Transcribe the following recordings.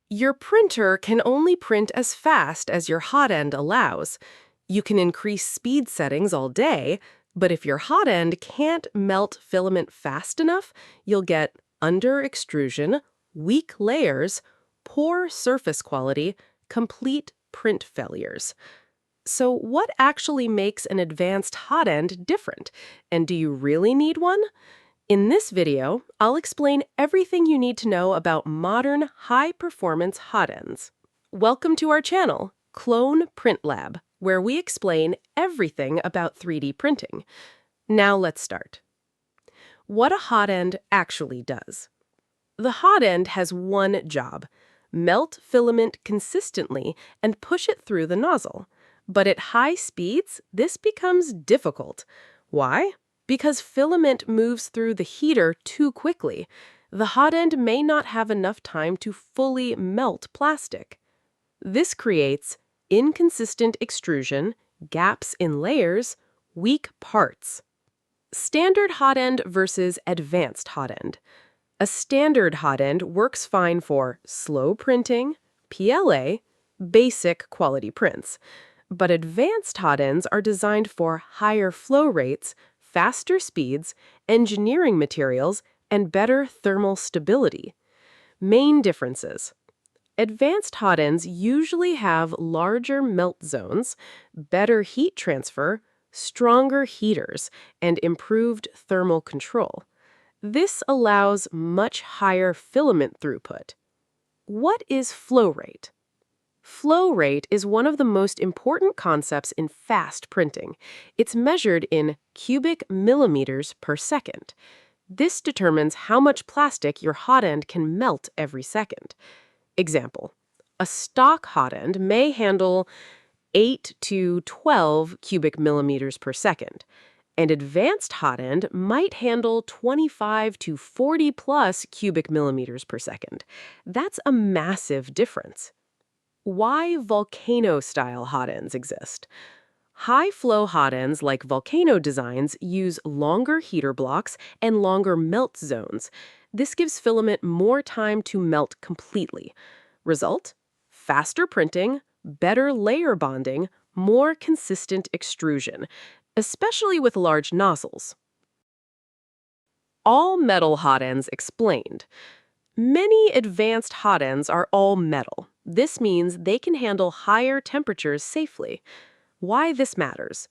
Your printer can only print as fast as your hot end allows. You can increase speed settings all day, but if your hot end can't melt filament fast enough, you'll get under extrusion, weak layers, poor surface quality, complete print failures. So what actually makes an advanced hot end different? And do you really need one? In this video, I'll explain everything you need to know about modern high-performance hot ends. Welcome to our channel, Clone Print Lab, where we explain everything about 3D printing. Now let's start. What a hot end actually does. The hot end has one job: melt filament consistently and push it through the nozzle. But at high speeds, this becomes difficult. Why? Because filament moves through the heater too quickly. The hot end may not have enough time to fully melt plastic. This creates inconsistent extrusion, gaps in layers, weak parts. Standard hot end versus advanced hot end. A standard hot end works fine for slow printing, PLA, basic quality prints. But advanced hot ends are designed for higher flow rates, faster speeds, engineering materials, and better thermal stability. Main differences. Advanced hot ends usually have larger melt zones, better heat transfer, stronger heaters, and improved thermal control. This allows much higher filament throughput. What is flow rate? Flow rate is one of the most important concepts in fast printing. It's measured in cubic millimeters per second. This determines how much plastic your hot end can melt every second. Example: a stock hot end may handle 8 to 12 cubic millimeters per second. An advanced hot end might handle 25 to 40 plus cubic millimeters per second. That's a massive difference. Why volcano-style hot ends exist? High-flow hot ends like volcano designs use longer heater blocks and longer melt zones. This gives filament more time to melt completely. Result: faster printing, better layer bonding, more consistent extrusion, especially with large nozzles. All metal hot ends explained. Many advanced hot ends are all metal. This means they can handle higher temperatures safely. Why this matters?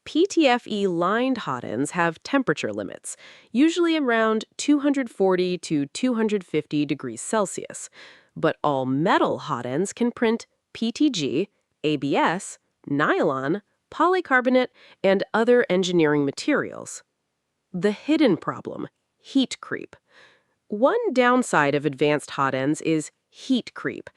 PTFE-lined hot ends have temperature limits, usually around 240 to 250 degrees Celsius. But all metal hot ends can print PTG, ABS, nylon, polycarbonate, and other engineering materials. The hidden problem: heat creep. One downside of advanced hot ends is heat creep.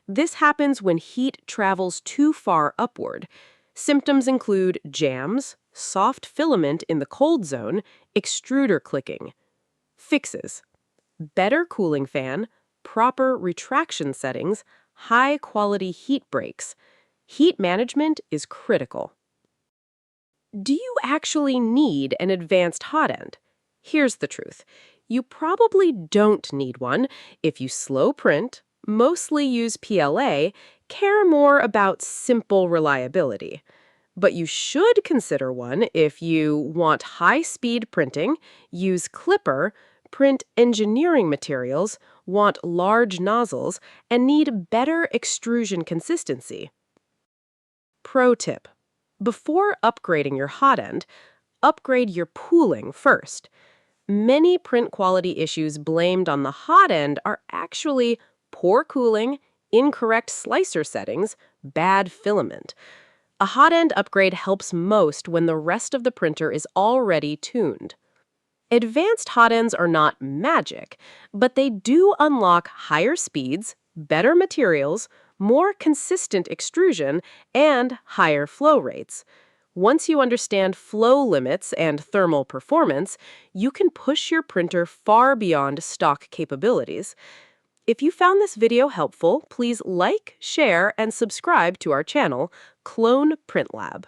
This happens when heat travels too far upward. Symptoms include jams, soft filament in the cold zone, extruder clicking. Fixes: better cooling fan, proper retraction settings, high-quality heat breaks. Heat management is critical. Do you actually need an advanced hot end? Here's the truth. You probably don't need one if you slow print, mostly use PLA, care more about simple reliability. But you should consider one if you want high-speed printing, use Klipper, print engineering materials, want large nozzles, and need better extrusion consistency. Pro tip: before upgrading your hot end, upgrade your pooling first. Many print quality issues blamed on the hot end are actually poor cooling, incorrect slicer settings, bad filament. A hot end upgrade helps most when the rest of the printer is already tuned. Advanced hot ends are not magic, but they do unlock higher speeds, better materials, more consistent extrusion, and higher flow rates. Once you understand flow limits and thermal performance, you can push your printer far beyond stock capabilities. If you found this video helpful, please like, share, and subscribe to our channel, Clone Print Lab.